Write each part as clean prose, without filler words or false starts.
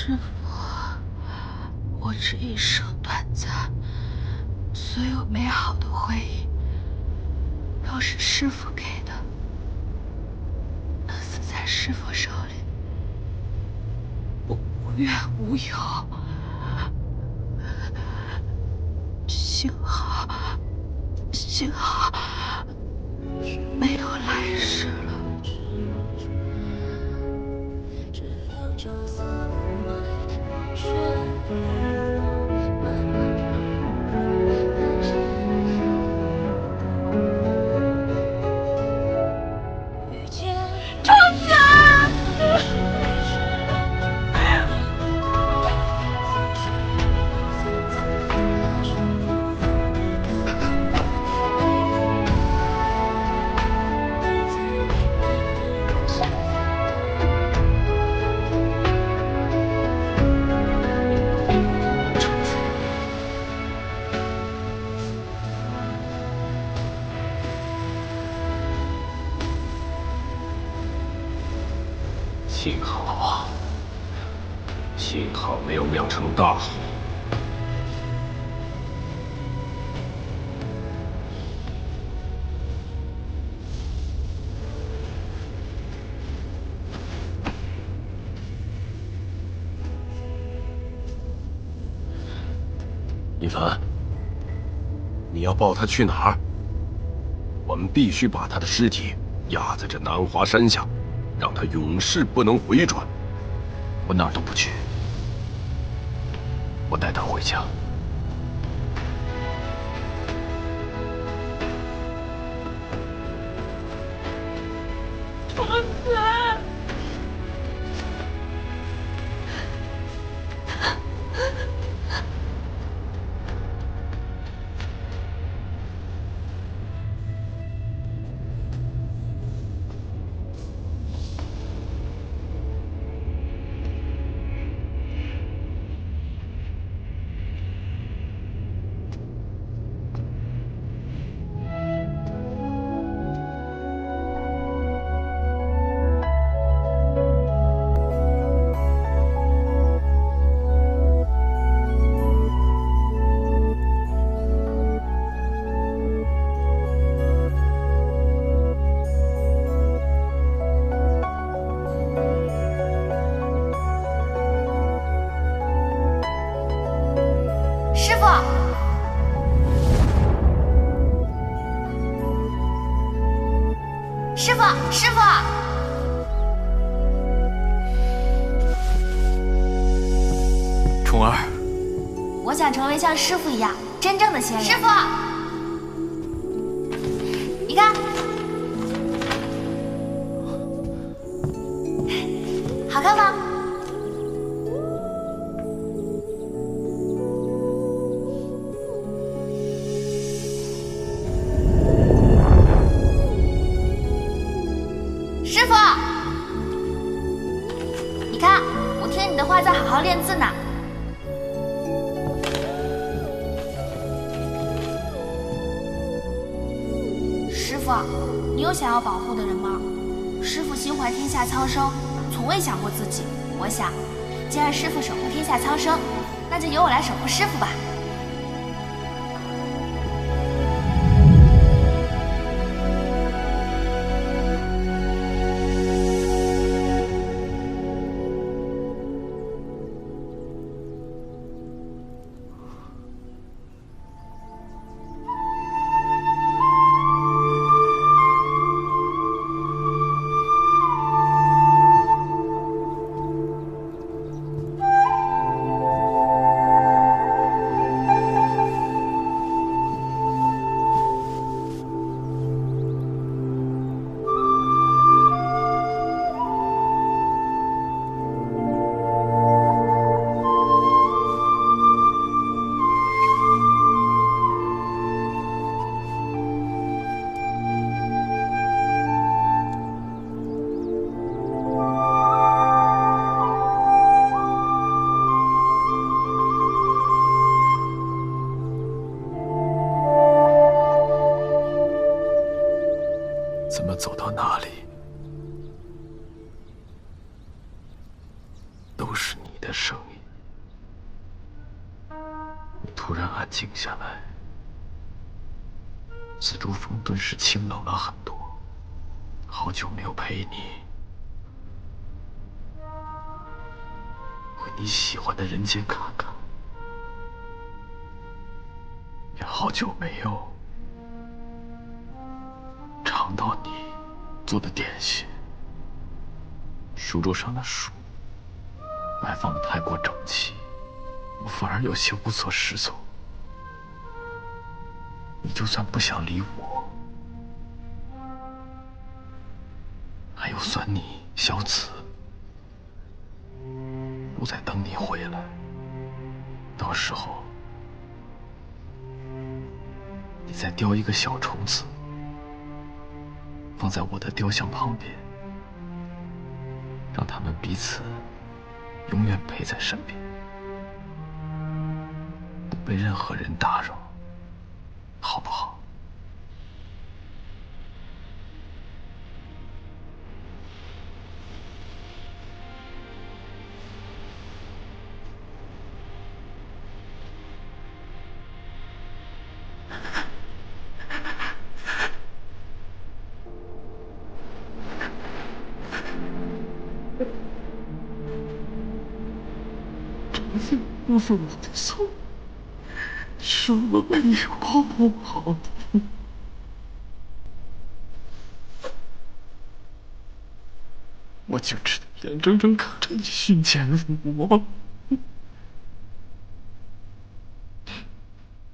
师父，我这一生短暂，所有美好的回忆都是师父给的。能死在师父手里，我无怨无尤。幸好没有来世了。虫子！幸好没有酿成大祸。一凡，你要抱他去哪儿？我们必须把他的尸体压在这南华山下，让他永世不能回转。我哪儿都不去，我带他回家。虫子！师傅，虫儿，我想成为像师傅一样真正的仙人。师傅，你看，好看吗？师傅，你看，我听你的话在好好练字呢。师傅，你有想要保护的人吗？师傅心怀天下苍生，从未想过自己。我想，既然师傅守护天下苍生，那就由我来守护师傅吧。怎么走到哪里都是你的。的声音。我突然安静下来，四周风顿时清冷了很多。好久没有陪你，回你喜欢的人间看看，也好久没有尝到你做的点心。书桌上的书摆放的太过整齐，我反而有些无所适从。你就算不想理我，还有算你、小紫都在等你回来。到时候，你再雕一个小虫子，放在我的雕像旁边，让他们彼此永远陪在身边，不被任何人打扰，好不好？不是我的错，是我没有保护好你。我就只能眼睁睁看着你训前我，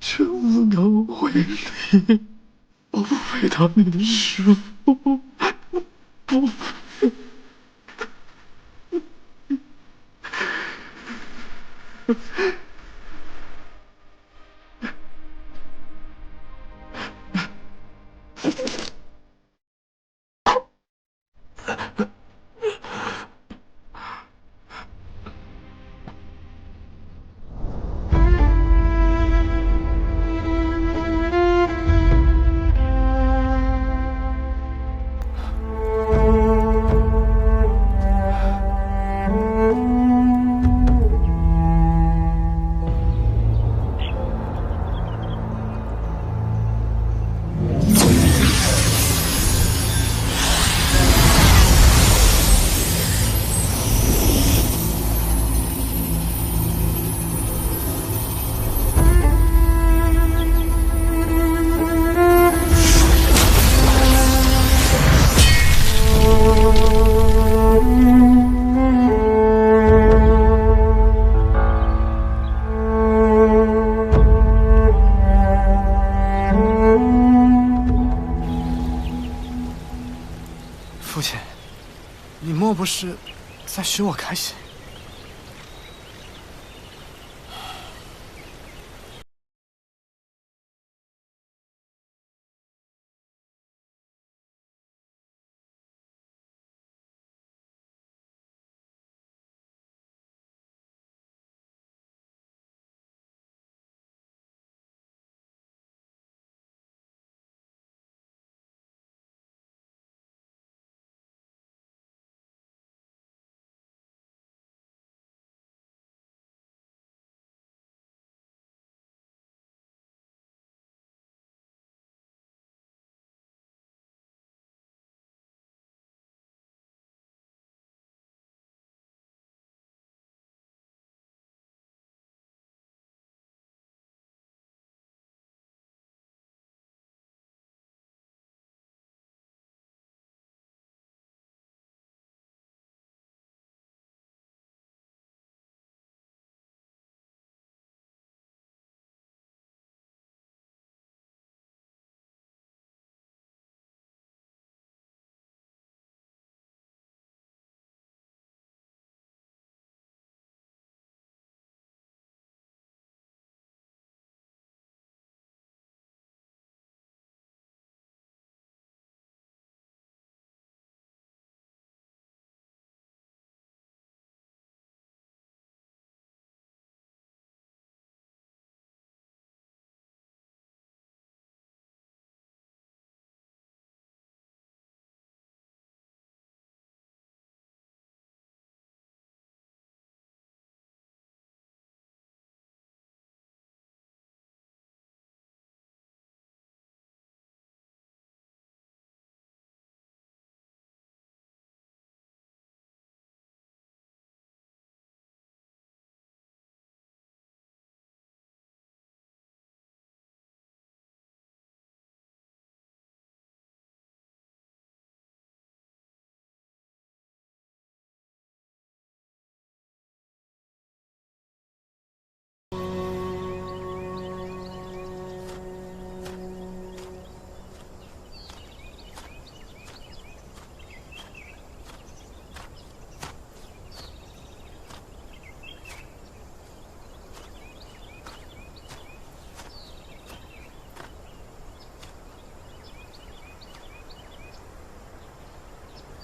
却不能回礼，我不配当你的师父，不配。父亲，你莫不是在许我开心？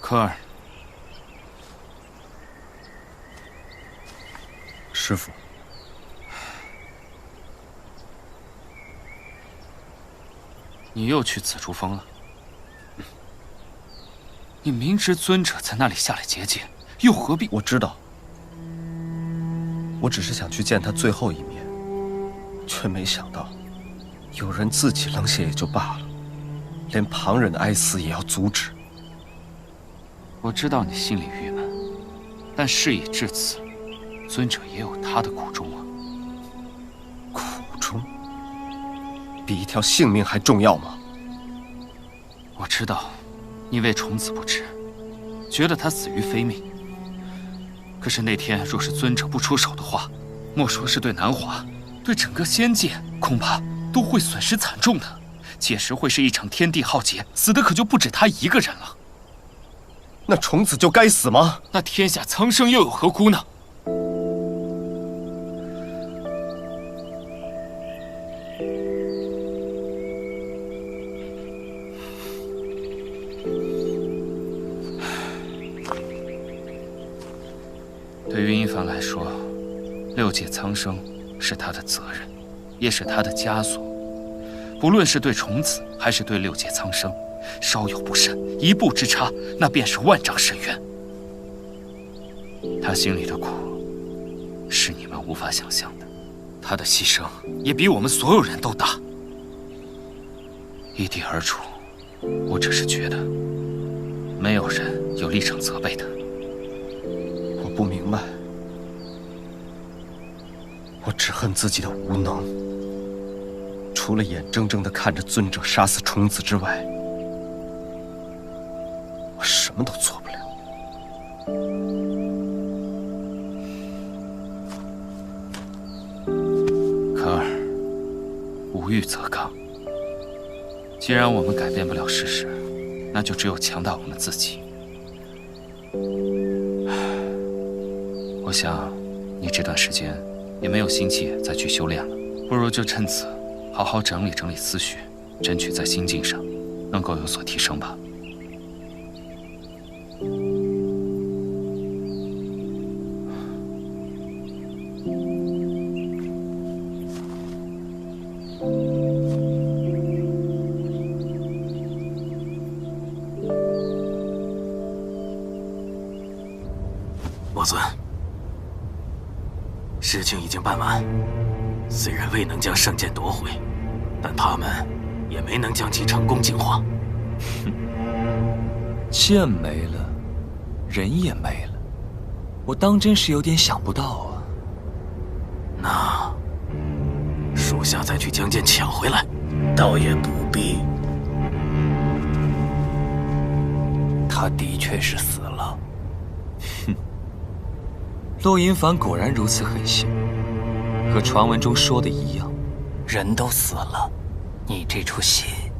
科尔，师父，你又去紫竹峰了？你明知尊者在那里下来结界，又何必？我知道，我只是想去见他最后一面，却没想到，有人自己冷血也就罢了，连旁人的哀思也要阻止。我知道你心里郁闷，但事已至此，尊者也有他的苦衷啊。苦衷？比一条性命还重要吗？我知道，你为虫子不值，觉得他死于非命。可是那天若是尊者不出手的话，莫说是对南华，对整个仙界恐怕都会损失惨重的。届时会是一场天地浩劫，死的可就不止他一个人了。那虫子就该死吗？那天下苍生又有何辜呢？对于殷凡来说，6界苍生是他的责任，也是他的枷锁。不论是对虫子，还是对6界苍生，稍有不慎，一步之差，那便是万丈深渊。他心里的苦，是你们无法想象的。他的牺牲也比我们所有人都大。一地而处，我只是觉得，没有人有立场责备他。我不明白，我只恨自己的无能。除了眼睁睁地看着尊者杀死虫子之外，我什么都做不了。科尔，无欲则刚。既然我们改变不了事实，那就只有强大我们自己。我想，你这段时间也没有心气再去修炼了，不如就趁此好好整理整理思绪，争取在心境上能够有所提升吧。魔尊，事情已经办完，虽然未能将圣剑夺回，但他们也没能将其成功净化。剑没了，人也没了，我当真是有点想不到啊。那属下再去将剑抢回来，倒也不必。他的确是死了。哼，洛银凡果然如此狠心，和传闻中说的一样，人都死了，你这出戏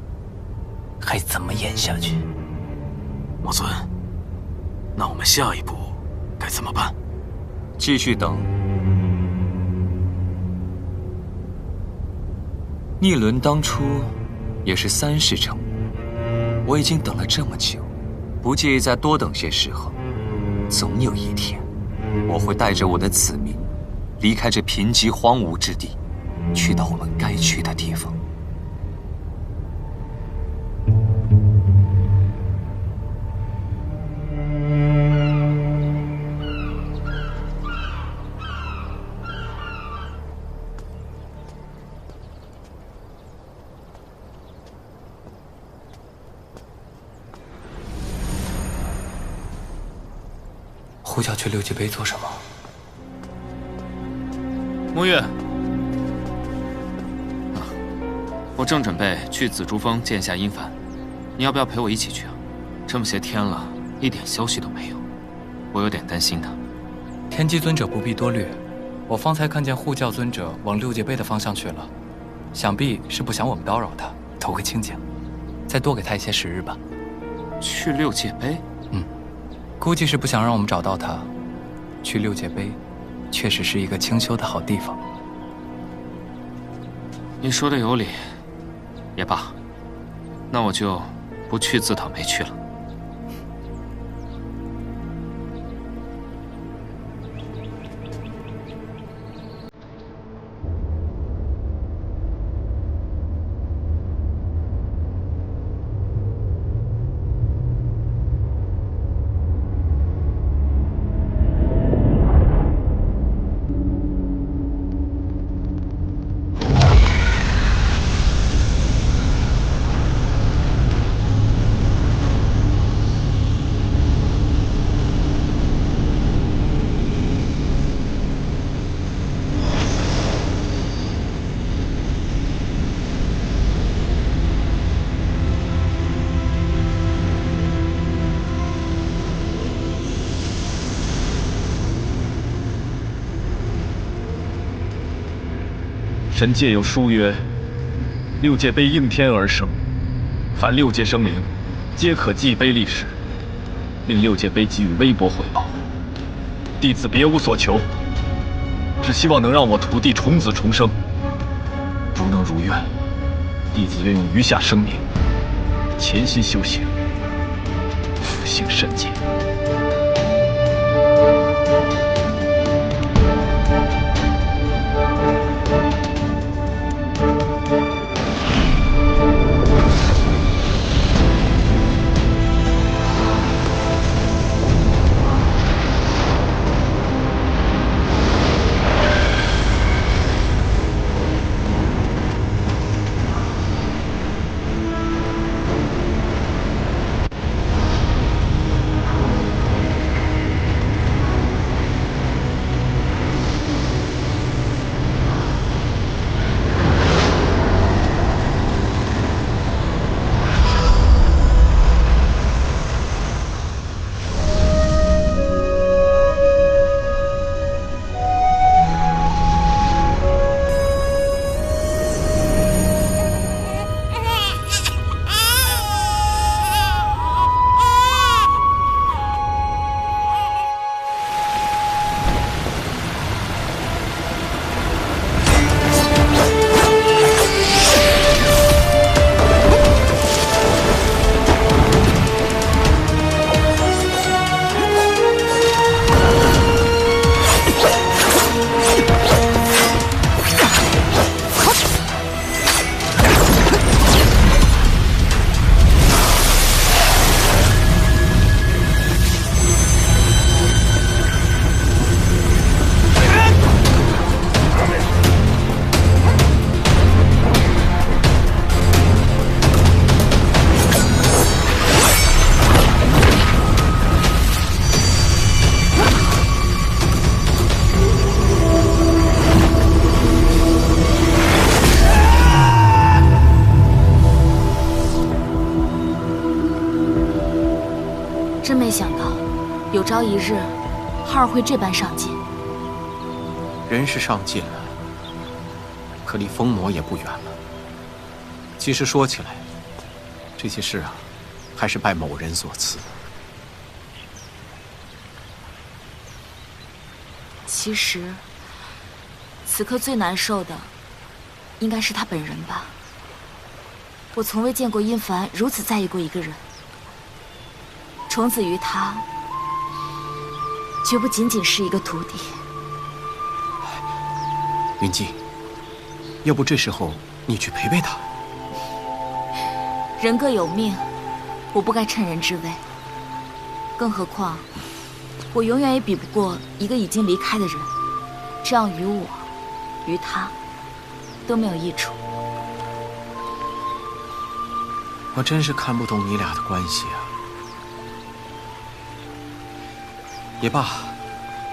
还怎么演下去？魔尊，那我们下一步该怎么办？继续等。逆伦当初也是3世成，我已经等了这么久，不介意再多等些时候。总有一天，我会带着我的子民，离开这贫瘠荒芜之地，去到我们该去的地方。呼叫去6界碑做什么？沐月，我正准备去紫竹峰见一下殷凡，你要不要陪我一起去啊？这么些天了，一点消息都没有，我有点担心他。天机尊者不必多虑，我方才看见护教尊者往6界碑的方向去了，想必是不想我们叨扰他，图个清静。再多给他一些时日吧。去6界碑？估计是不想让我们找到他。去6界碑，确实是一个清修的好地方。你说的有理，也罢，那我就不去自讨没趣了。臣借有书曰：“六界碑应天而生，凡六界生灵，皆可祭碑立誓，令六界碑给予微薄回报。弟子别无所求，只希望能让我徒弟重子重生。如能如愿，弟子愿用余下生命潜心修行，复兴神界。”真没想到，有朝一日，浩儿会这般上进。人是上进了，可离封魔也不远了。其实说起来，这些事啊，还是拜某人所赐。其实，此刻最难受的，应该是他本人吧。我从未见过殷凡如此在意过一个人。虫子于他，绝不仅仅是一个徒弟。云姬，要不这时候你去陪陪他？人各有命，我不该趁人之危。更何况，我永远也比不过一个已经离开的人，这样于我，于他，都没有益处。我真是看不懂你俩的关系啊。也罢，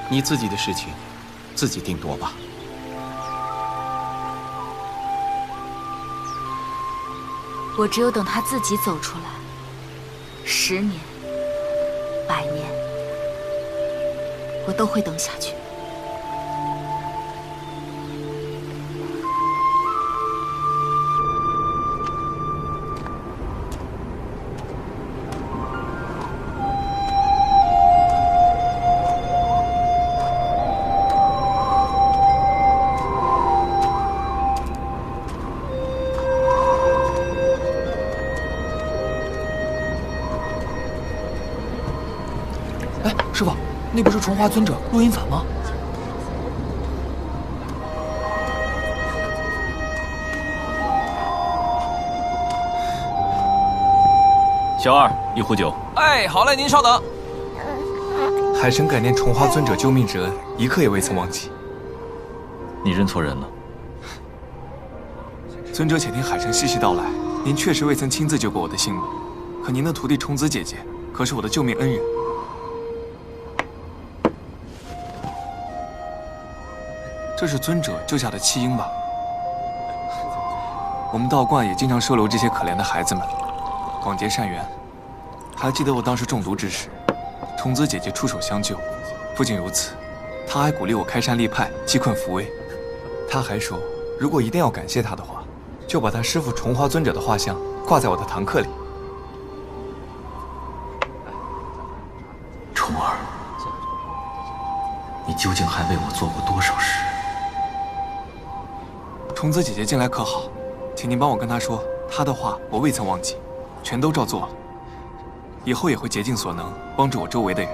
你自己的事情，自己定夺吧。我只有等他自己走出来，10年、100年，我都会等下去。师傅，那不是重华尊者陆音凡吗？小二，一壶酒。哎，好嘞，您稍等。海神感念重华尊者救命之恩，一刻也未曾忘记。你认错人了。尊者且听海神细细道来，您确实未曾亲自救过我的性命，可您的徒弟虫子姐姐可是我的救命恩人。这是尊者救下的弃婴吧？我们道观也经常收留这些可怜的孩子们，广结善缘。还记得我当时中毒之时，虫子姐姐出手相救。不仅如此，她还鼓励我开山立派，济困扶危。她还说，如果一定要感谢他的话，就把他师父重华尊者的画像挂在我的堂课里。重儿，你究竟还为我做过多少事？虫子姐姐近来可好？请您帮我跟她说，她的话我未曾忘记，全都照做了。以后也会竭尽所能帮助我周围的人。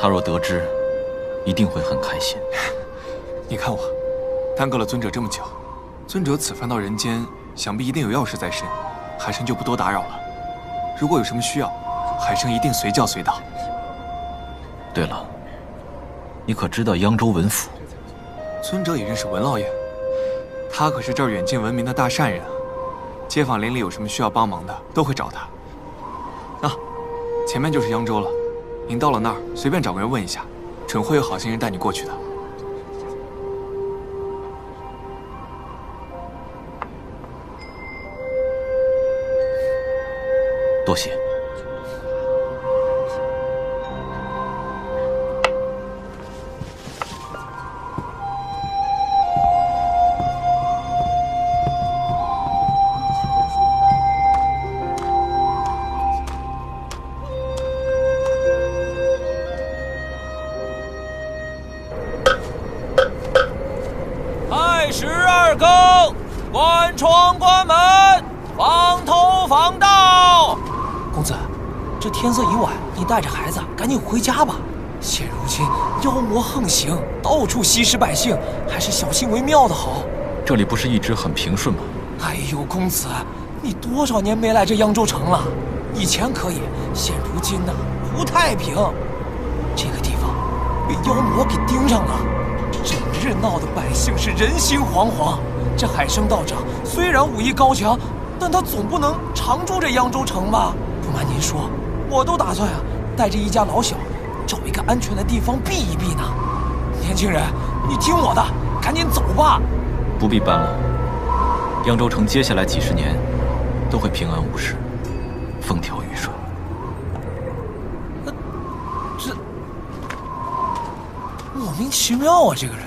她若得知，一定会很开心。你看我，耽搁了尊者这么久，尊者此番到人间，想必一定有要事在身，海生就不多打扰了。如果有什么需要，海生一定随叫随到。对了，你可知道扬州文府？尊者也认识文老爷，他可是这儿远近闻名的大善人啊。街坊邻里有什么需要帮忙的，都会找他。啊，前面就是扬州了，您到了那儿随便找个人问一下，准会有好心人带你过去的。多谢。亥12更，关窗关门，防偷防盗。公子，这天色已晚，你带着孩子赶紧回家吧。现如今妖魔横行，到处吸食百姓，还是小心为妙的好。这里不是一直很平顺吗？哎呦，公子，你多少年没来这扬州城了？以前可以，现如今呢，不太平。这个地方被妖魔给盯上了，整日闹得百姓是人心惶惶。这海生道长虽然武艺高强，但他总不能常驻这扬州城吧？不瞒您说，我都打算带着一家老小，找一个安全的地方避一避呢。年轻人，你听我的，赶紧走吧。不必搬了，扬州城接下来几十年都会平安无事，风调雨顺。这莫名其妙啊，这个人。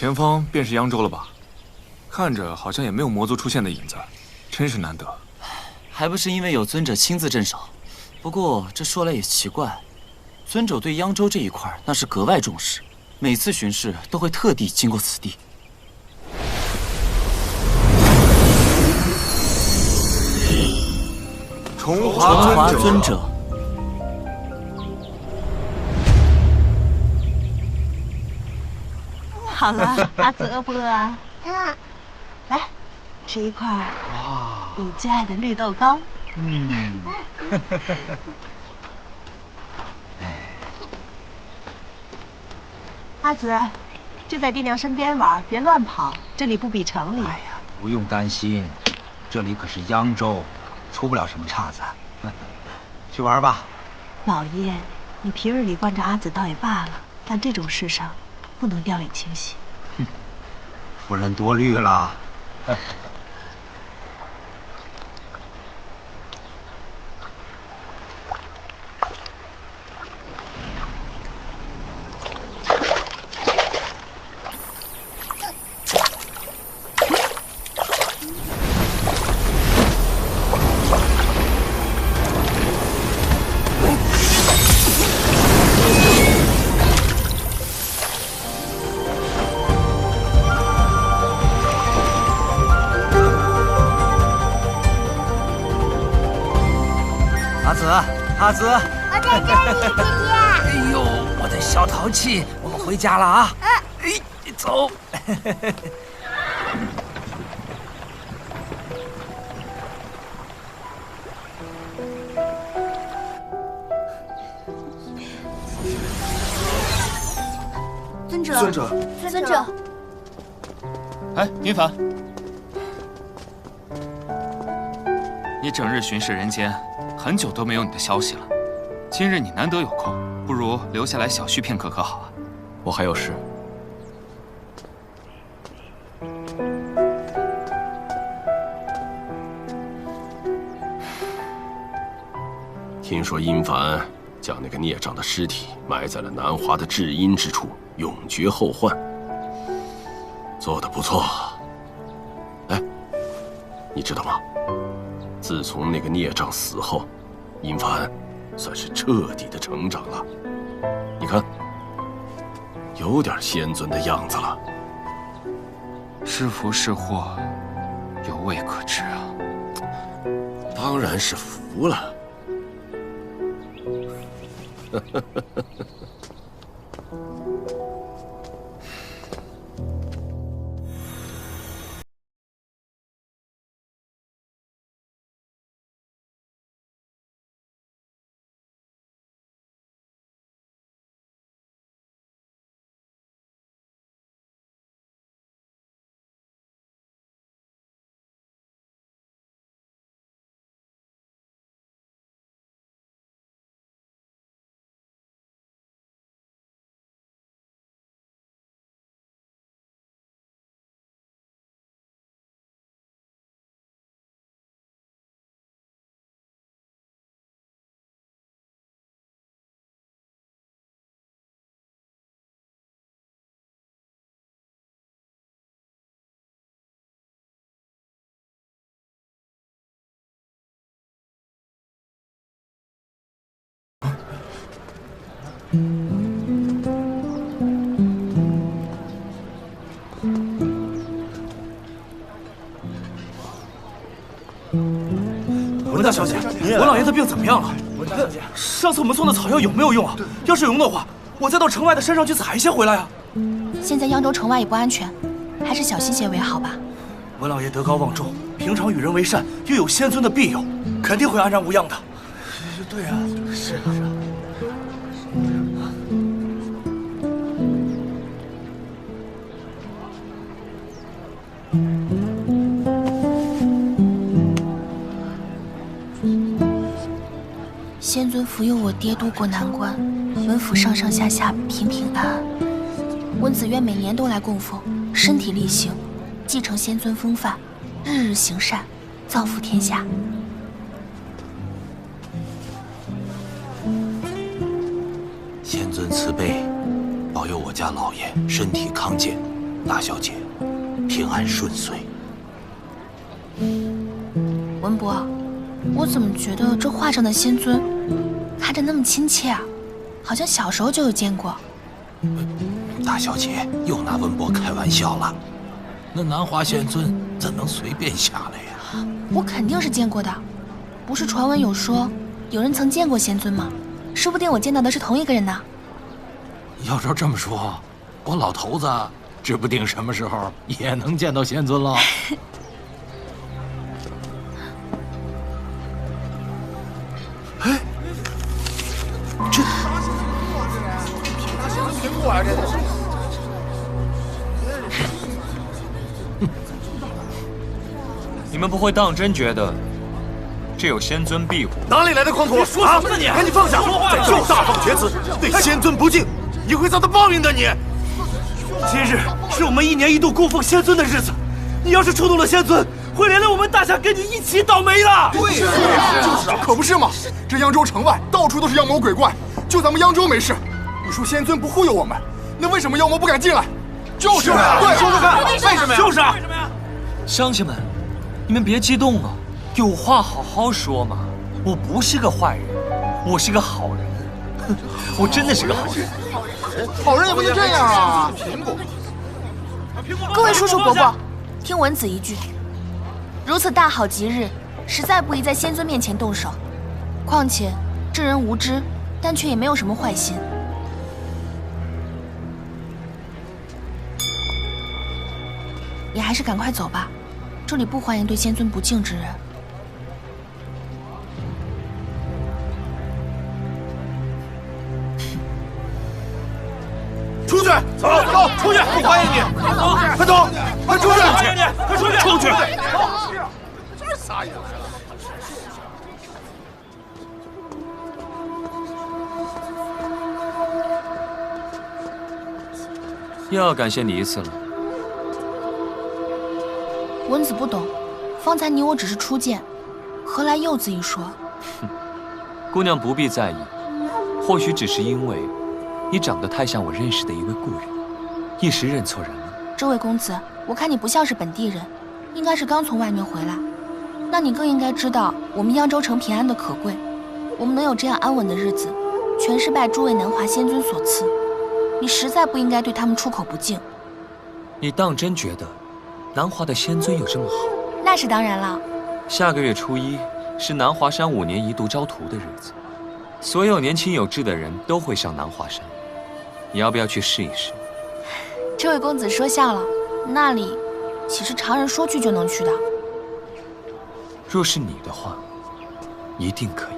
前方便是扬州了吧？看着好像也没有魔族出现的影子，真是难得。还不是因为有尊者亲自镇守。不过这说来也奇怪，尊者对扬州这一块那是格外重视，每次巡视都会特地经过此地。重华尊者。好了，阿紫饿不饿啊？来，吃一块你最爱的绿豆糕。阿紫，就在爹娘身边玩，别乱跑，这里不比城里。哎呀，不用担心，这里可是扬州，出不了什么岔子。去玩吧。老爷，你平日里惯着阿紫倒也罢了，但这种事上不能掉以轻心。夫人多虑了。阿紫，我在这里，姐姐。哎呦，我的小淘气，我们回家了啊！哎，走。尊者，尊者。哎，云凡，你整日巡视人间。很久都没有你的消息了，今日你难得有空，不如留下来小叙片刻，可好啊？我还有事。听说殷凡将那个孽障的尸体埋在了南华的至阴之处，永绝后患。做得不错。哎，你知道吗？自从那个孽障死后，殷凡算是彻底的成长了。你看，有点仙尊的样子了。是福是祸，有未可知啊。当然是福了。文大小姐，文老爷的病怎么样了？文大小姐，上次我们送的草药有没有用啊？要是有用的话，我再到城外的山上去采一些回来啊。现在扬州城外也不安全，还是小心些为好吧。文老爷德高望重，平常与人为善，又有仙尊的庇佑，肯定会安然无恙的。对啊，是啊。仙尊福佑我爹渡过难关，文府上上下下平平安安。文子渊每年都来供奉，身体力行，继承仙尊风范，日日行善，造福天下。仙尊慈悲，保佑我家老爷身体康健，大小姐平安顺遂。文博，我怎么觉得这画上的仙尊看着那么亲切啊，好像小时候就有见过。大小姐又拿文博开玩笑了，那南华仙尊怎能随便下来呀？我肯定是见过的，不是传闻有说有人曾见过仙尊吗？说不定我见到的是同一个人呢。要照这么说，我老头子指不定什么时候也能见到仙尊了。哎，这苹果啊，这是。你们不会当真觉得这有仙尊庇护？哪里来的狂徒？说什么呢你？赶紧放下！再这大放厥词，对仙尊不敬，你会遭到报应的你。今日是我们1年1度供奉仙尊的日子，你要是触动了仙尊，会连累我们大夏跟你一起倒霉的。对呀，就是啊，可不是嘛！这扬州城外到处都是妖魔鬼怪，就咱们扬州没事。你说仙尊不忽悠我们，那为什么妖魔不敢进来？就是啊，对，说说看，为什么呀？就是啊。乡亲们，你们别激动啊，有话好好说嘛。我不是个坏人，我是个好人，我真的是个好人。好人也不能这样啊！各位叔叔伯伯，听文子一句，如此大好吉日，实在不宜在仙尊面前动手。况且这人无知，但却也没有什么坏心。你还是赶快走吧，这里不欢迎对仙尊不敬之人。出去，走，出去，不欢迎你，快走，快出去，快出去，出去。这撒野。又要感谢你一次了。文子不懂，方才你我只是初见，何来又字一说？姑娘不必在意，或许只是因为你长得太像我认识的一位故人，一时认错人了。这位公子，我看你不像是本地人，应该是刚从外面回来。那你更应该知道我们扬州城平安的可贵，我们能有这样安稳的日子，全是拜诸位南华仙尊所赐。你实在不应该对他们出口不敬。你当真觉得南华的仙尊有这么好？那是当然了。下个月初1是南华山5年1度招徒的日子，所有年轻有志的人都会上南华山。你要不要去试一试？这位公子说笑了，那里岂是常人说去就能去的？若是你的话，一定可以。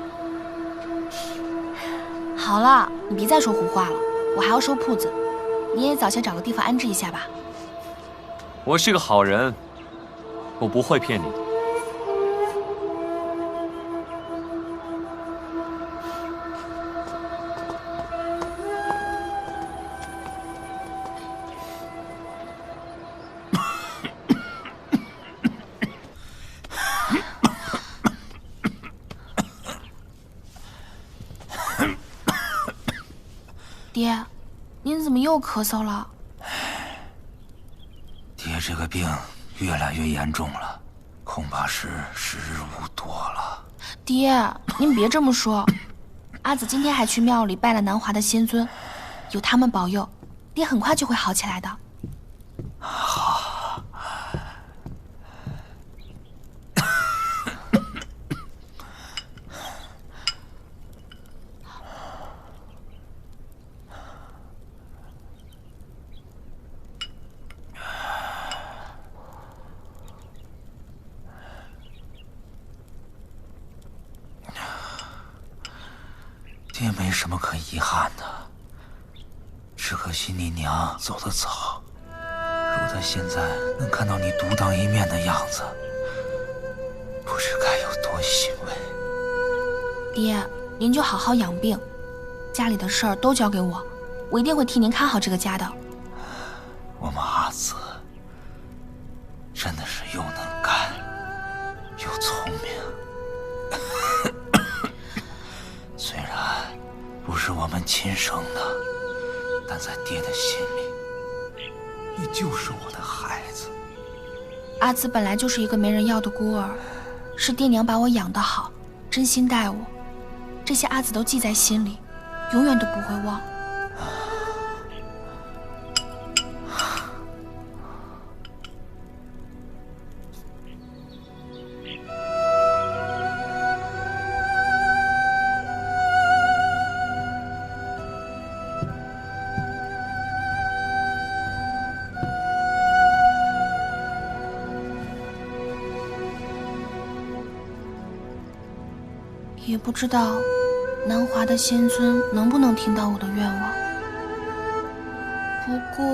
好了，你别再说胡话了，我还要收铺子，你也早些找个地方安置一下吧。我是个好人，我不会骗你的。爹，您怎么又咳嗽了？爹这个病越来越严重了，恐怕是时日无多了。爹，您别这么说。阿紫今天还去庙里拜了南华的仙尊，有他们保佑，爹很快就会好起来的。好。爹没什么可遗憾的，只可惜你娘走得早。如她现在能看到你独当一面的样子，不知该有多欣慰。爹，您就好好养病，家里的事儿都交给我，我一定会替您看好这个家的。我们阿紫真的是又能干又聪明。虽然不是我们亲生的，但在爹的心里，你就是我的孩子。阿紫本来就是一个没人要的孤儿，是爹娘把我养得好，真心待我，这些阿紫都记在心里，永远都不会忘。也不知道南华的仙尊能不能听到我的愿望。不过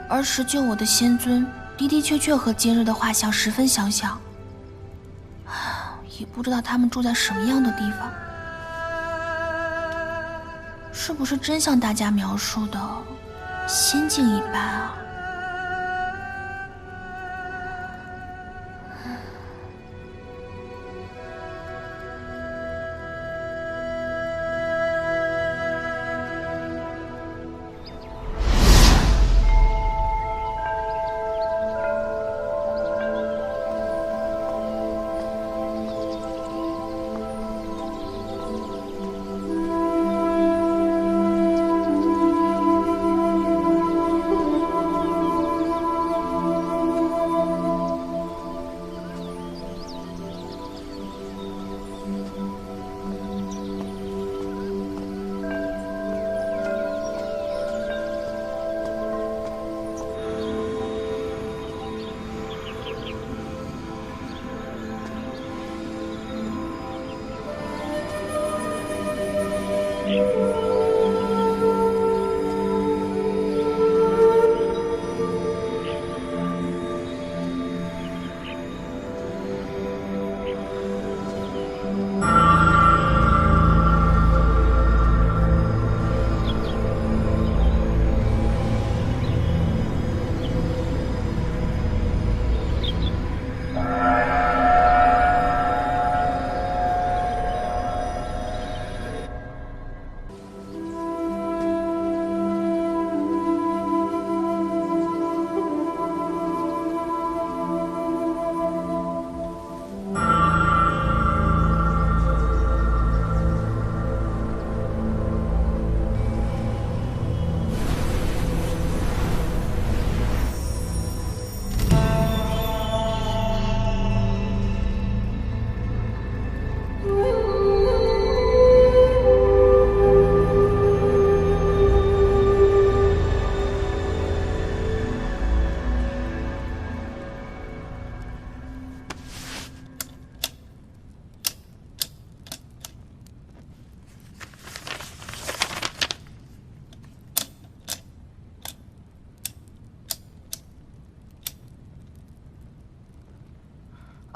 儿时救我的仙尊的的确确和今日的画像十分相像，也不知道他们住在什么样的地方，是不是真像大家描述的仙境一般啊？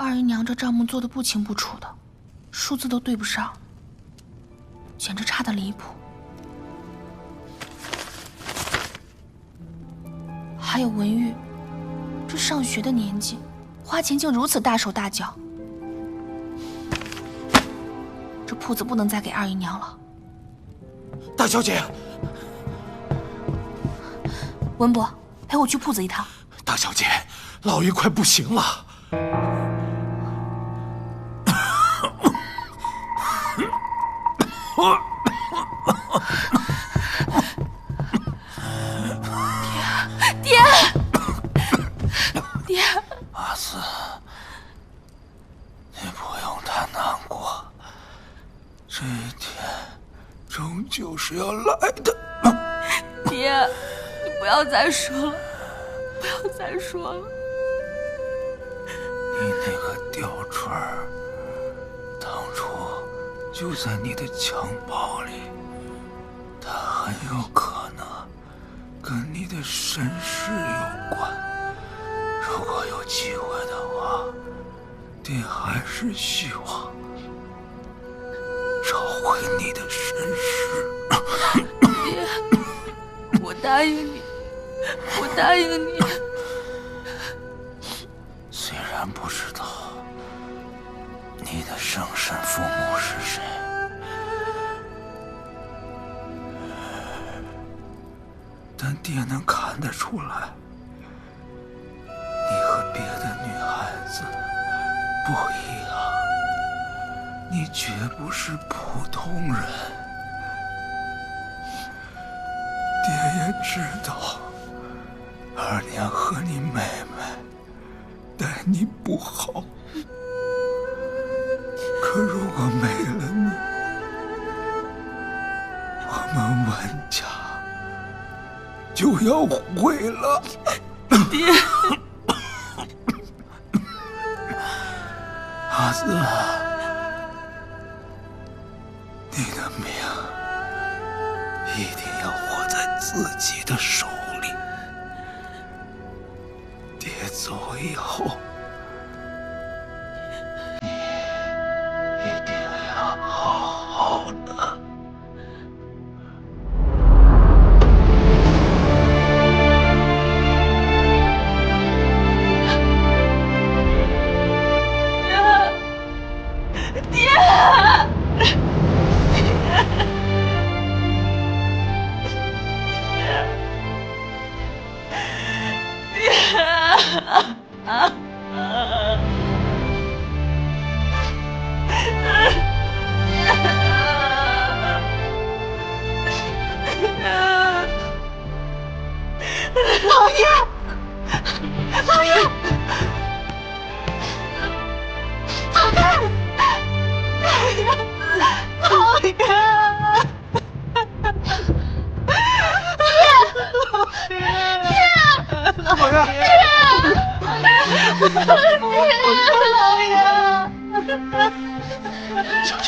二姨娘这账目做得不清不楚的，数字都对不上，简直差得离谱。还有文玉，这上学的年纪，花钱竟如此大手大脚，这铺子不能再给二姨娘了。大小姐，文伯，陪我去铺子一趟。大小姐，老爷快不行了。爹，爹，阿紫，你不用太难过，这一天终究是要来的。爹，你不要再说了，不要再说了。你那个吊坠儿，当初就在你的襁褓里，它很有可能跟你的身世有关。如果有机会的话，爹还是希望找回你的身世。爹，我答应你，我答应你。虽然不知道你的生身父母是谁，但爹能看得出来，不一样，你绝不是普通人。爹也知道，二娘和你妹妹待你不好，可如果没了你，我们文家就要毁了。爹，阿紫，你的命一定要握在自己的手里。爹走以后，你一定要好好的。老爷，老爷，走开！老爷，老爷，小姐，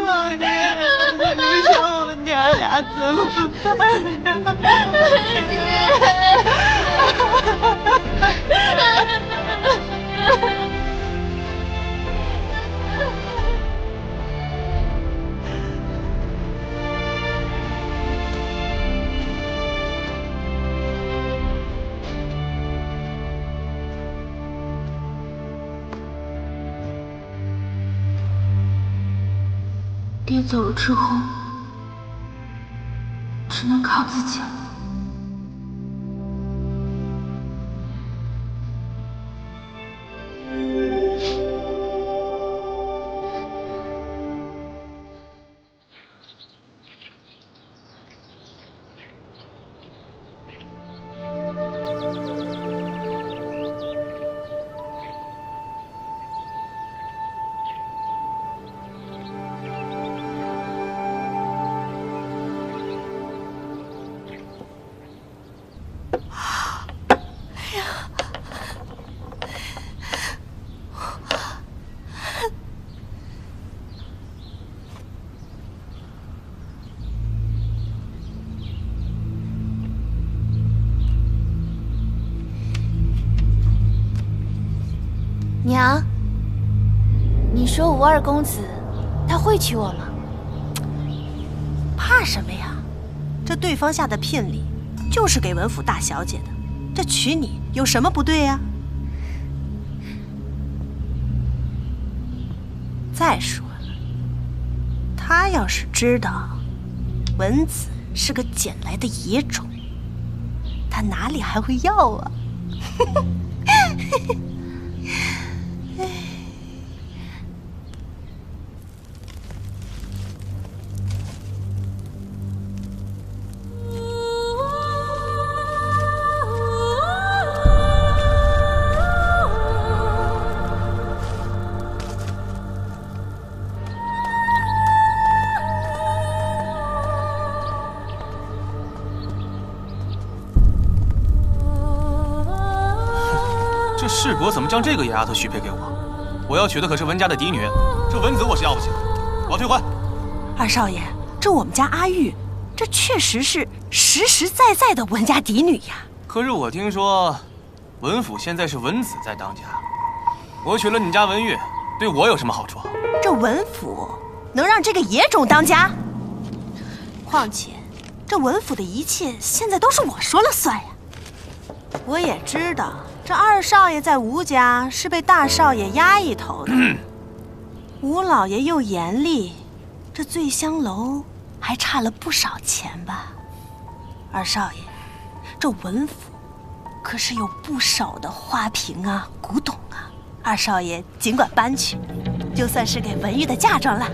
老爷，你说我们娘俩怎么爹走了之后，只能靠自己了。娘，你说吴二公子他会娶我吗？怕什么呀？这对方下的聘礼就是给文府大小姐的，这娶你有什么不对呀？再说了，他要是知道文子是个捡来的野种，他哪里还会要啊？这世伯怎么将这个野丫头许配给我？我要娶的可是文家的嫡女，这文子我是要不起的，我要退婚。二少爷，这我们家阿玉，这确实是实实在在的文家嫡女呀。可是我听说，文府现在是文子在当家，我娶了你家文玉，对我有什么好处？这文府能让这个野种当家？况且，这文府的一切现在都是我说了算呀。我也知道，这二少爷在吴家是被大少爷压一头的。吴老爷又严厉，这醉香楼还差了不少钱吧？二少爷，这文府可是有不少的花瓶啊、古董啊。二少爷尽管搬去，就算是给文玉的嫁妆了。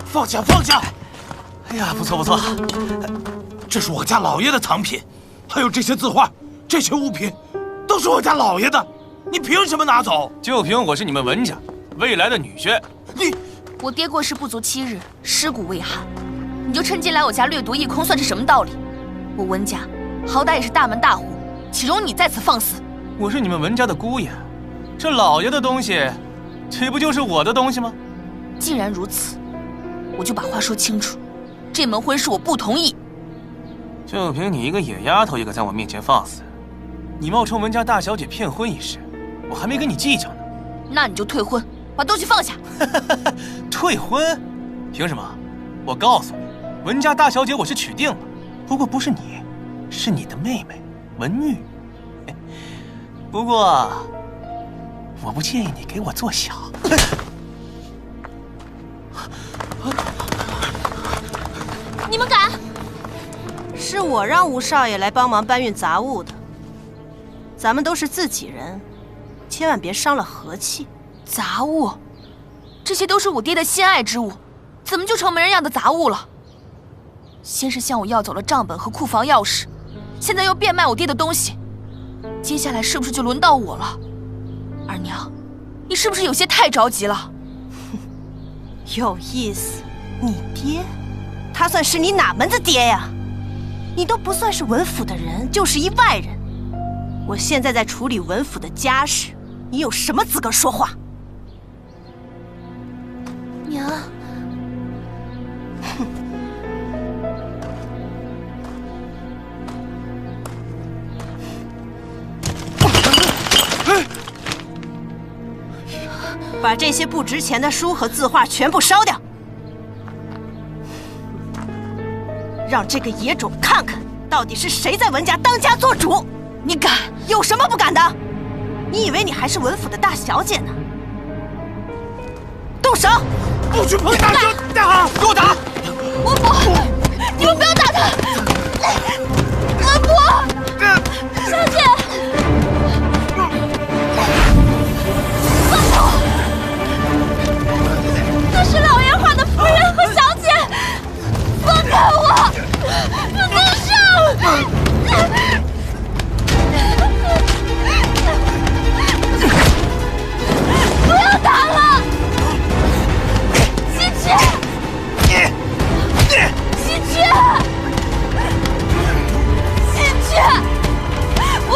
放下，放下！哎呀，不错不错，这是我家老爷的藏品，还有这些字画，这些物品，都是我家老爷的，你凭什么拿走？就凭我是你们文家未来的女婿。我爹过世不足7日，尸骨未寒，你就趁机来我家掠夺一空，算是什么道理？我文家好歹也是大门大户，岂容你在此放肆？我是你们文家的姑爷，这老爷的东西，这不就是我的东西吗？既然如此，我就把话说清楚，这门婚事我不同意。就凭你一个野丫头，也敢在我面前放肆？你冒充文家大小姐骗婚一事，我还没跟你计较呢。那你就退婚，把东西放下。退婚？凭什么？我告诉你，文家大小姐我是娶定了，不过不是你，是你的妹妹文玉。不过，我不介意你给我做小。你们敢？是我让吴少爷来帮忙搬运杂物的。咱们都是自己人，千万别伤了和气。杂物，这些都是我爹的心爱之物，怎么就成没人样的杂物了？先是向我要走了账本和库房钥匙，现在又变卖我爹的东西，接下来是不是就轮到我了？二娘，你是不是有些太着急了？有意思，你爹？他算是你哪门子爹呀？你都不算是文府的人，就是一外人。我现在在处理文府的家事，你有什么资格说话？娘，把这些不值钱的书和字画全部烧掉。让这个野种看看，到底是谁在文家当家做主！你敢？有什么不敢的？你以为你还是文府的大小姐呢？动手！不许碰他！打！给我打！我不！你们不要打他！不！小姐，放手！那是老爷画的夫人和小姐，放开我！动手！不要打了！西区，西区，西区，我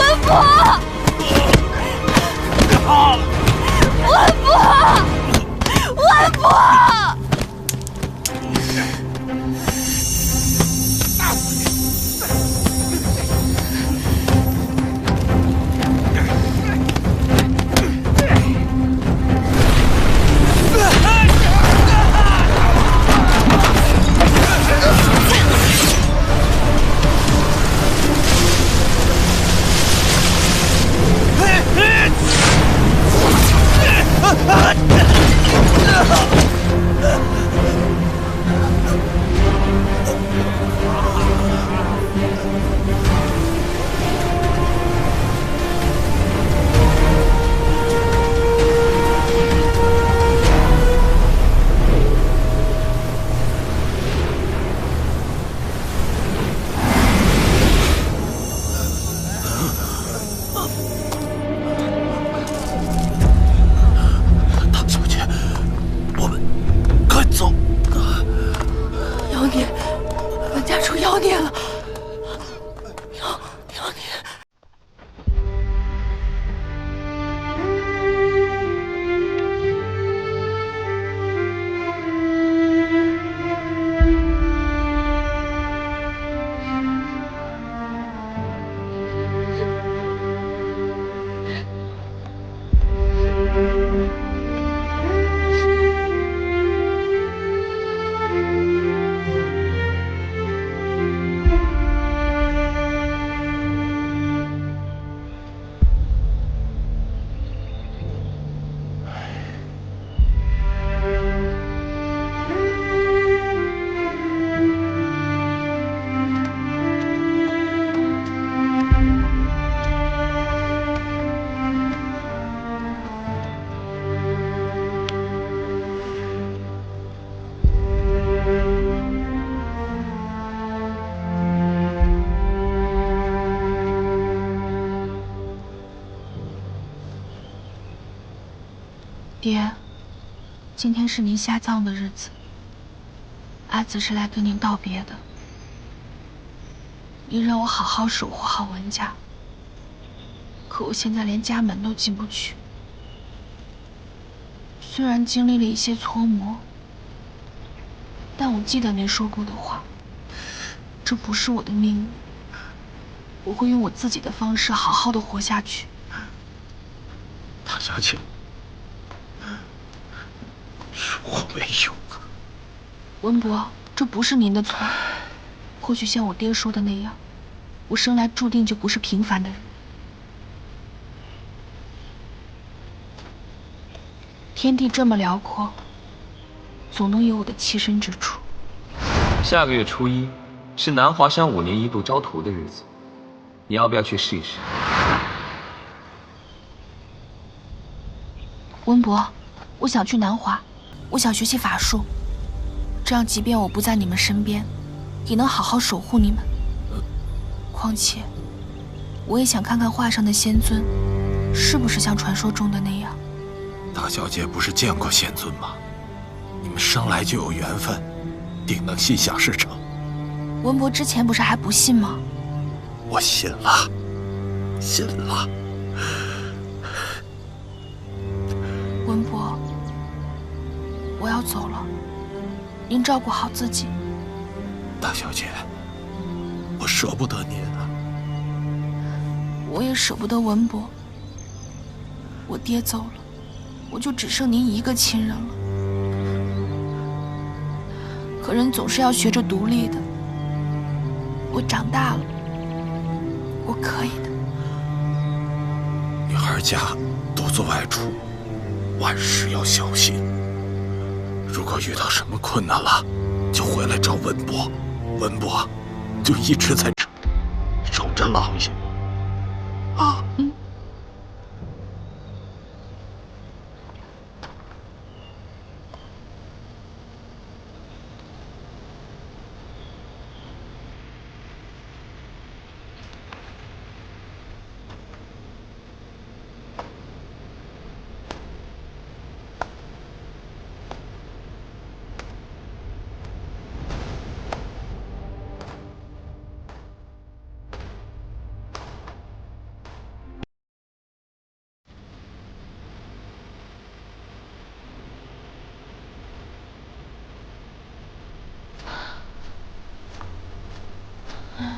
爹，今天是您下葬的日子，阿紫是来跟您道别的。您让我好好守护好文家，可我现在连家门都进不去。虽然经历了一些搓磨，但我记得您说过的话，这不是我的命运，我会用我自己的方式好好的活下去。大小姐，是我没有。文博，这不是您的错。或许像我爹说的那样，我生来注定就不是平凡的人。天地这么辽阔，总能有我的栖身之处。下个月初1是南华山5年1度招徒的日子，你要不要去试一试？文博，我想去南华，我想学习法术，这样即便我不在你们身边，也能好好守护你们。况且，我也想看看画上的仙尊，是不是像传说中的那样。大小姐不是见过仙尊吗？你们生来就有缘分，定能心想事成。文博之前不是还不信吗？我信了，信了。文博，我要走了，您照顾好自己。大小姐，我舍不得您啊。我也舍不得文博。我爹走了，我就只剩您一个亲人了。可人总是要学着独立的。我长大了，我可以的。女孩家独自外出，万事要小心。如果遇到什么困难了，就回来找文博，文博就一直在这守着老爷。啊。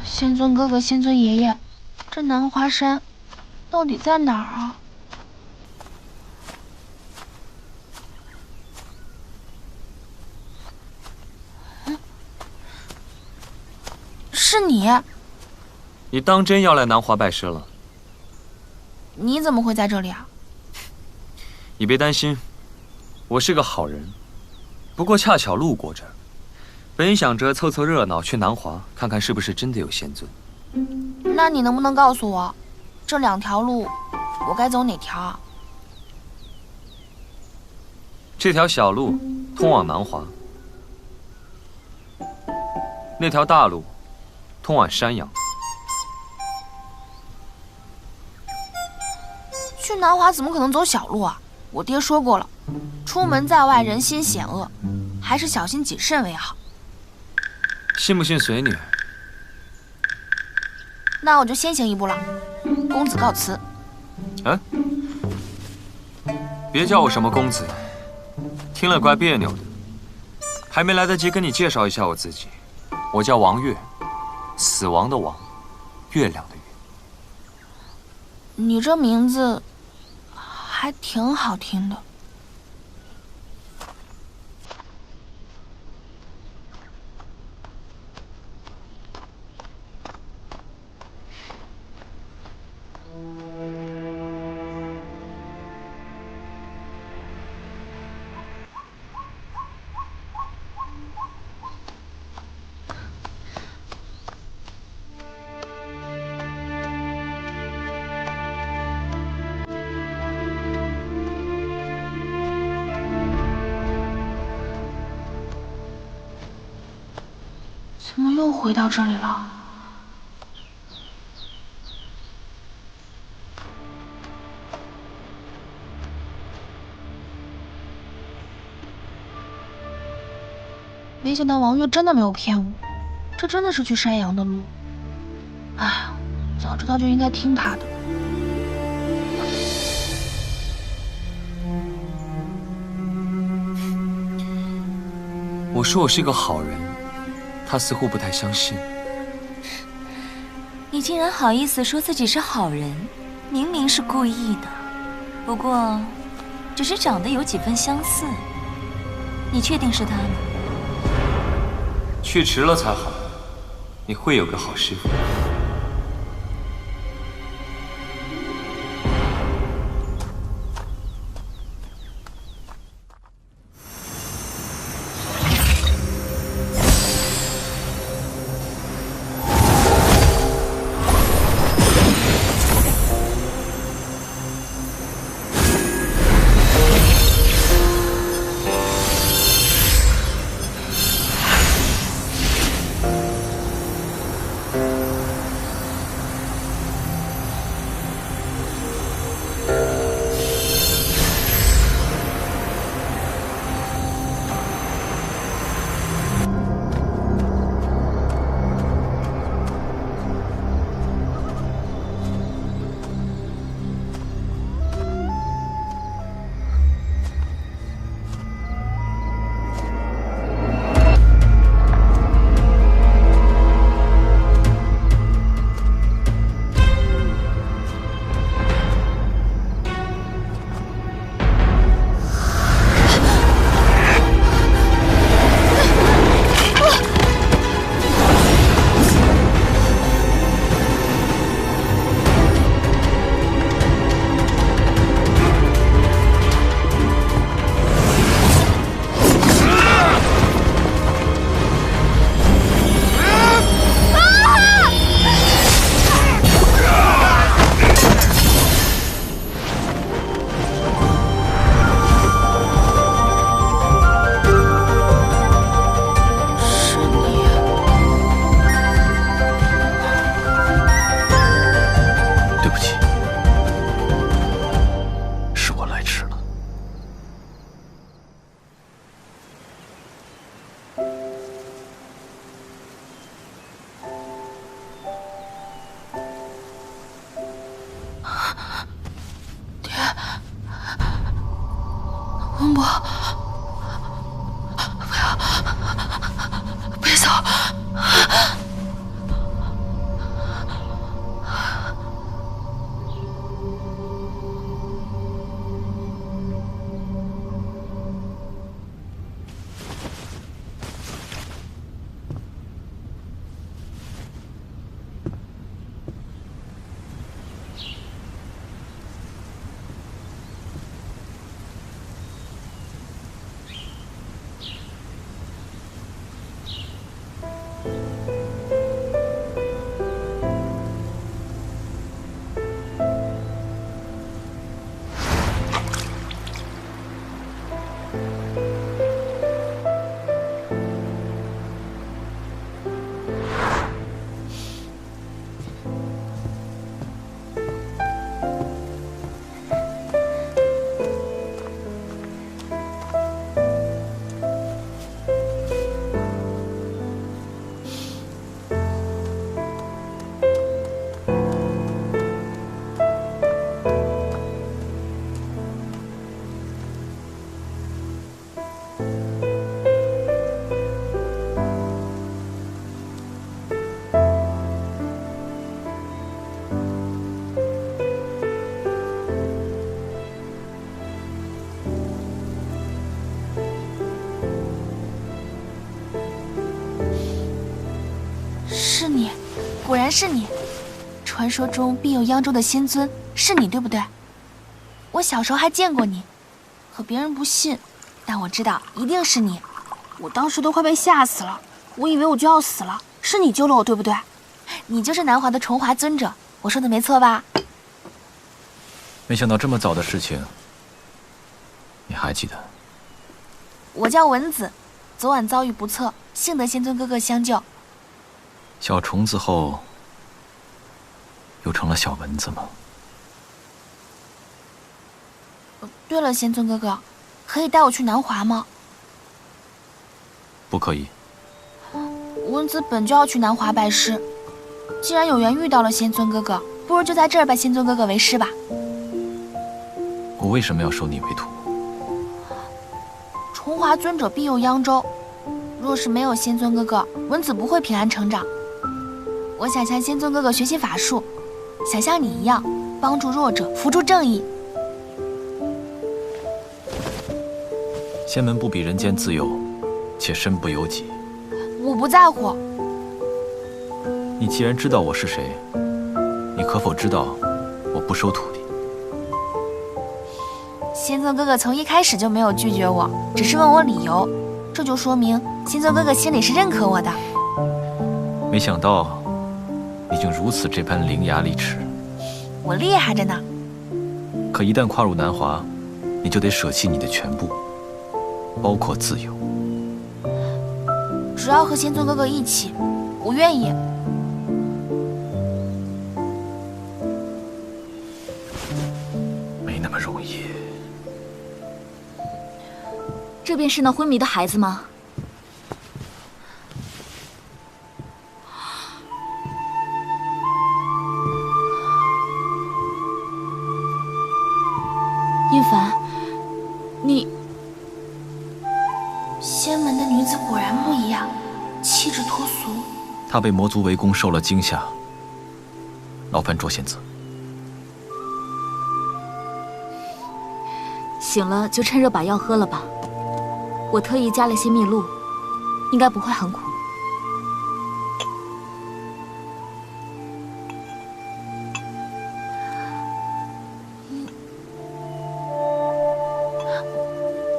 仙尊哥哥，仙尊爷爷，这南华山到底在哪儿啊？是你？你当真要来南华拜师了？你怎么会在这里啊？你别担心，我是个好人，不过恰巧路过这儿。本想着凑凑热闹，去南华看看是不是真的有仙尊。那你能不能告诉我，这2条路，我该走哪条啊？这条小路通往南华，那条大路通往山阳。去南华怎么可能走小路啊？我爹说过了，出门在外人心险恶，还是小心谨慎为好。信不信随你。那我就先行一步了，公子告辞。哎，别叫我什么公子，听了怪别扭的。还没来得及跟你介绍一下我自己，我叫王月，死亡的亡，月亮的月。你这名字还挺好听的。怎么又回到这里了？没想到王月真的没有骗我，这真的是去山阳的路。哎，早知道就应该听他的。我说我是个好人，他似乎不太相信。你竟然好意思说自己是好人，明明是故意的。不过，只是长得有几分相似。你确定是他吗？去迟了才好，你会有个好师傅。文博，别走！是你，果然是你。传说中必有央州的仙尊，是你对不对？我小时候还见过你，可别人不信，但我知道一定是你。我当时都快被吓死了，我以为我就要死了。是你救了我，对不对？你就是南华的崇华尊者，我说的没错吧？没想到这么早的事情，你还记得？我叫文子，昨晚遭遇不测，幸得仙尊哥哥相救。小虫子后，又成了小蚊子吗？对了，仙尊哥哥，可以带我去南华吗？不可以。温子本就要去南华拜师，既然有缘遇到了仙尊哥哥，不如就在这儿拜仙尊哥哥为师吧。我为什么要收你为徒？崇华尊者庇佑扬州，若是没有仙尊哥哥，文子不会平安成长。我想向仙尊哥哥学习法术，想像你一样帮助弱者，扶助正义。仙门不比人间自由，且身不由己。我不在乎。你既然知道我是谁，你可否知道我不收徒弟？仙尊哥哥从一开始就没有拒绝我，只是问我理由，这就说明仙尊哥哥心里是认可我的。没想到你竟如此这般伶牙俐齿。我厉害着呢。可一旦跨入南华，你就得舍弃你的全部，包括自由。只要和仙尊哥哥一起，我愿意。没那么容易。这便是那昏迷的孩子吗？殷凡，你……仙门的女子果然不一样，气质脱俗。她被魔族围攻，受了惊吓。劳烦卓仙子。醒了就趁热把药喝了吧。我特意加了些蜜露，应该不会很苦。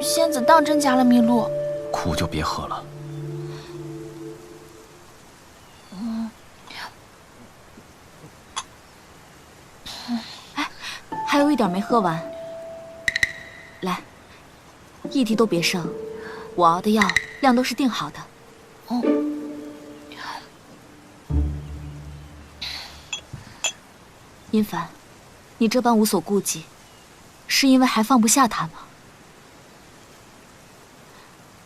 仙子当真加了蜜露？苦就别喝了。哎，还有一点没喝完。来，一滴都别剩。我熬的药量都是定好的。哦。殷凡，你这般无所顾忌，是因为还放不下他吗？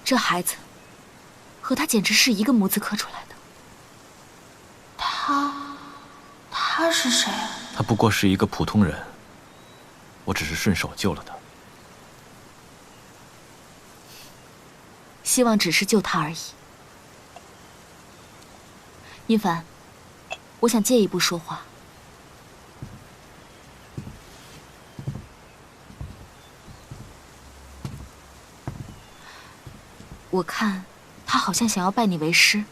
这孩子，和他简直是一个母子磕出来的。他是谁？他不过是一个普通人，我只是顺手救了他。希望只是救他而已。殷凡，我想借一步说话。我看他好像想要拜你为师，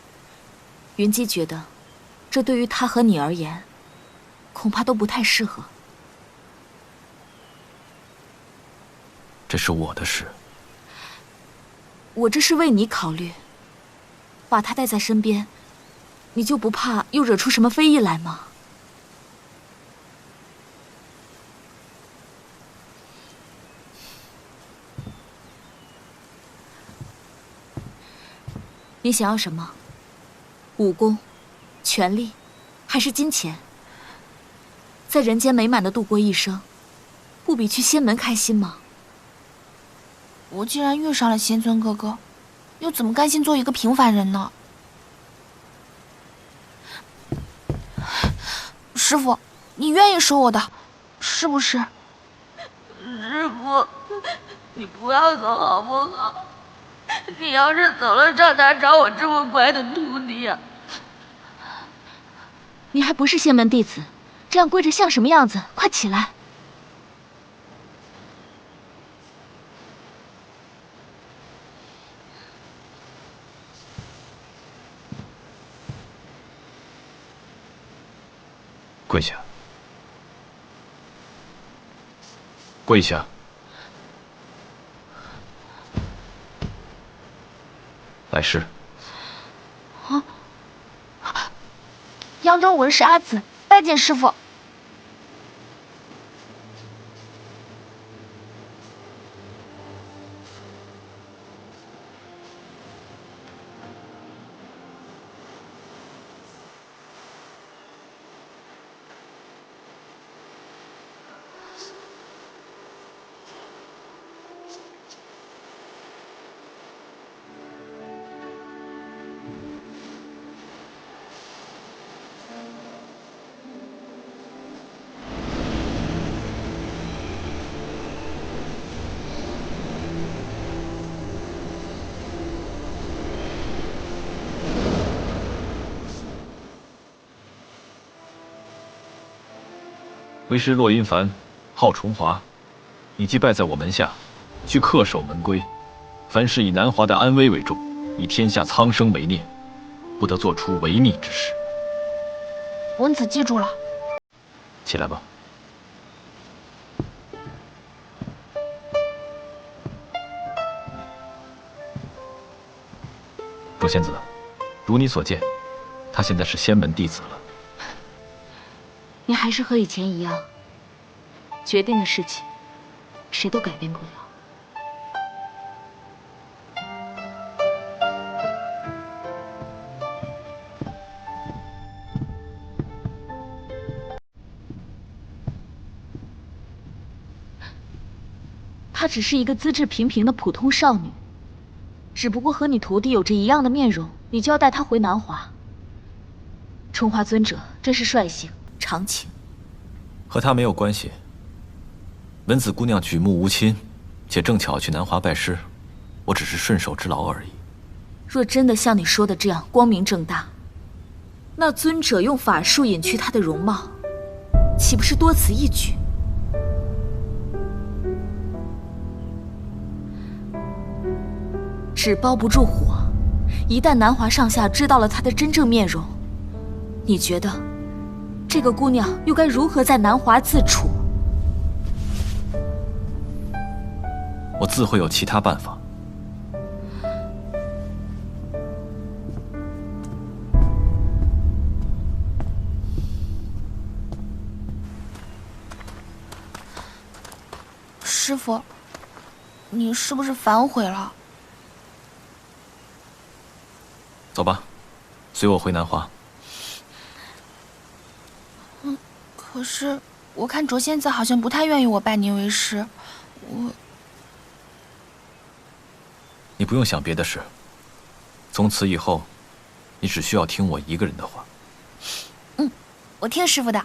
云姬觉得，这对于他和你而言，恐怕都不太适合。这是我的事。我这是为你考虑，把他带在身边，你就不怕又惹出什么非议来吗？你想要什么？武功、权力，还是金钱？在人间美满的度过一生，不比去仙门开心吗？我既然遇上了仙尊哥哥，又怎么甘心做一个平凡人呢？师傅，你愿意收我的，是不是？师傅，你不要走好不好？你要是走了，上哪找我这么乖的徒弟呀？你还不是仙门弟子，这样跪着像什么样子？快起来！跪下，跪下。来师。啊！扬州文士阿紫，拜见师傅。为师骆阴凡，号重华，你既拜在我门下，须恪守门规，凡事以南华的安危为重，以天下苍生为念，不得做出违逆之事。文子记住了。起来吧。若仙子，如你所见，他现在是仙门弟子了。你还是和以前一样，决定的事情，谁都改变不了。她只是一个资质平平的普通少女，只不过和你徒弟有着一样的面容，你就要带她回南华。重华尊者真是率性长情。和他没有关系。文子姑娘举目无亲，且正巧去南华拜师，我只是顺手之劳而已。若真的像你说的这样光明正大，那尊者用法术隐去她的容貌，岂不是多此一举？纸包不住火，一旦南华上下知道了她的真正面容，你觉得这个姑娘又该如何在南华自处？我自会有其他办法。师傅，你是不是反悔了？走吧，随我回南华。可是我看卓仙子好像不太愿意我拜您为师，你不用想别的事，从此以后，你只需要听我一个人的话。我听师傅的。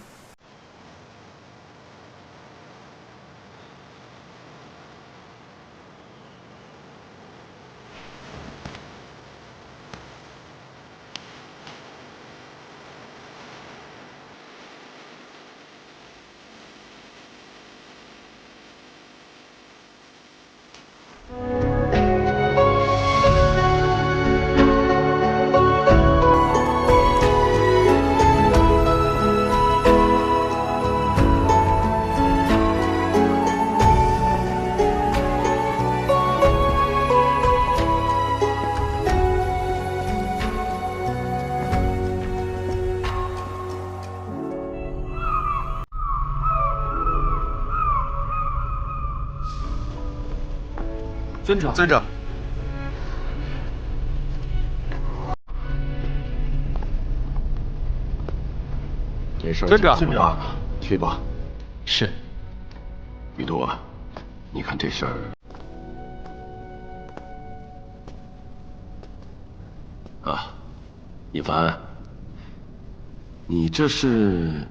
尊者，尊者，这事尊者，尊者，去吧。是。雨多，你看这事儿。啊，一凡，你这是？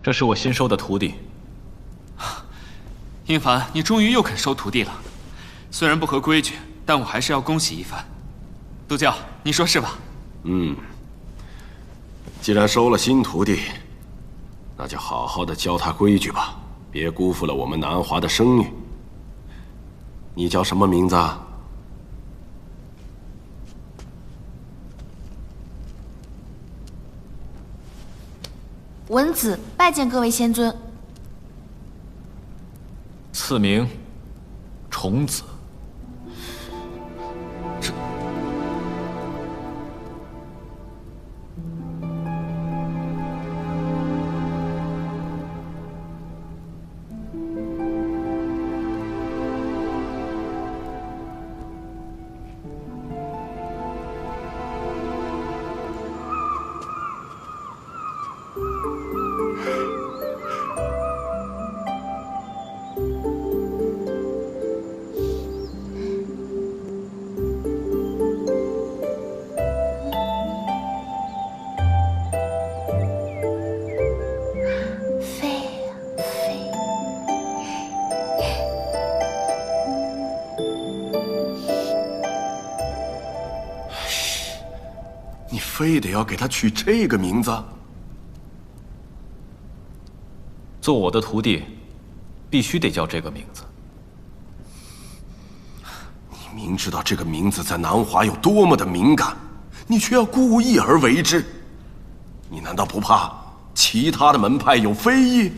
这是我新收的徒弟。殷凡，你终于又肯收徒弟了。虽然不合规矩，但我还是要恭喜一番。督教，你说是吧？既然收了新徒弟，那就好好的教他规矩吧，别辜负了我们南华的声誉。你叫什么名字啊？文子拜见各位仙尊。赐名重子。非得要给他取这个名字？做我的徒弟，必须得叫这个名字。你明知道这个名字在南华有多么的敏感，你却要故意而为之。你难道不怕其他的门派有非议？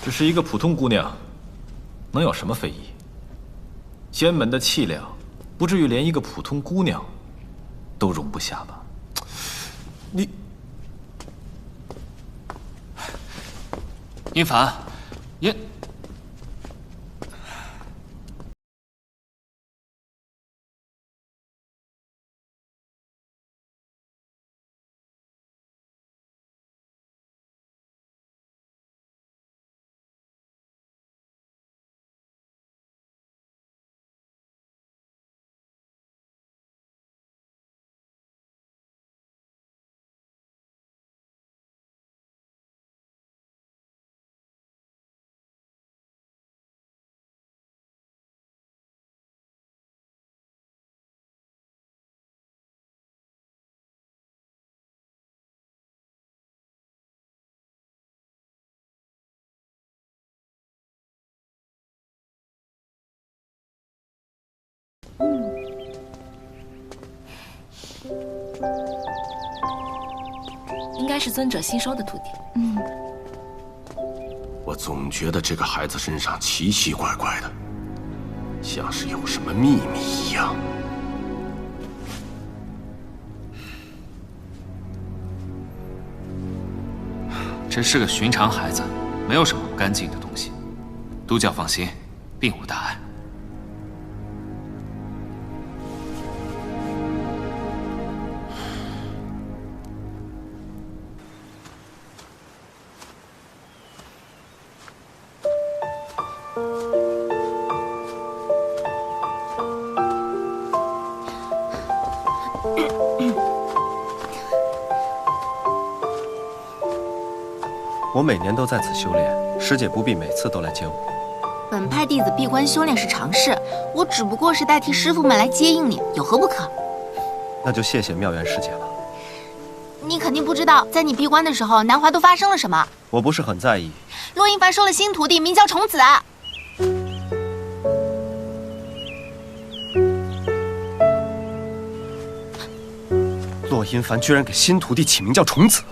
只是一个普通姑娘，能有什么非议？仙门的气量，不至于连一个普通姑娘都容不下吧？你，殷凡，应该是尊者新收的徒弟。我总觉得这个孩子身上奇奇怪怪的，像是有什么秘密一样。只是个寻常孩子，没有什么不干净的东西。督教放心，并无大碍。我每年都在此修炼，师姐不必每次都来接我。本派弟子闭关修炼是常事，我只不过是代替师傅们来接应你，有何不可？那就谢谢妙缘师姐了。你肯定不知道，在你闭关的时候，南华都发生了什么。我不是很在意。洛英凡收了新徒弟，名叫虫子。洛英凡居然给新徒弟起名叫虫子。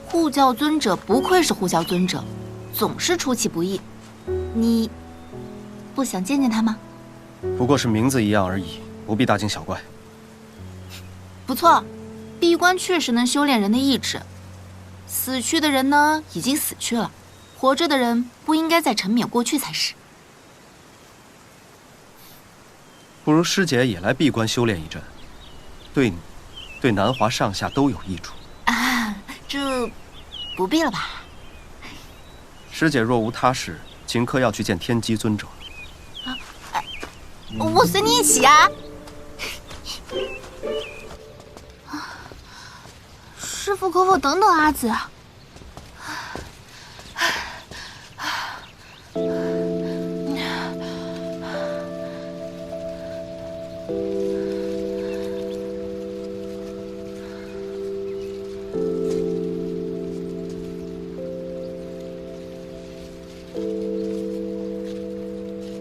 护教尊者不愧是护教尊者，总是出其不意。你不想见见他吗？不过是名字一样而已，不必大惊小怪。不错，闭关确实能修炼人的意志。死去的人呢，已经死去了，活着的人不应该再沉湎过去才是。不如师姐也来闭关修炼一阵，对你、对南华上下都有益处。啊，这不必了吧？师姐若无他事，顷刻要去见天机尊者。我随你一起啊！师父可否等等阿紫？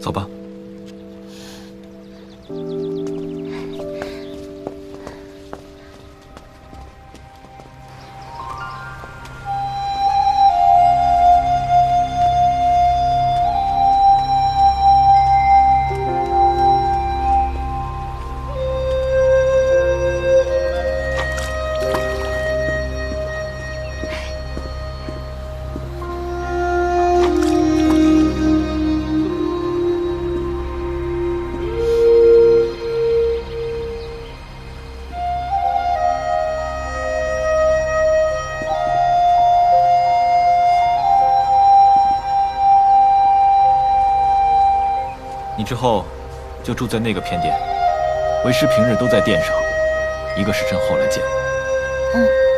走吧。你之后就住在那个偏殿，为师平日都在殿上，一个时辰后来见我。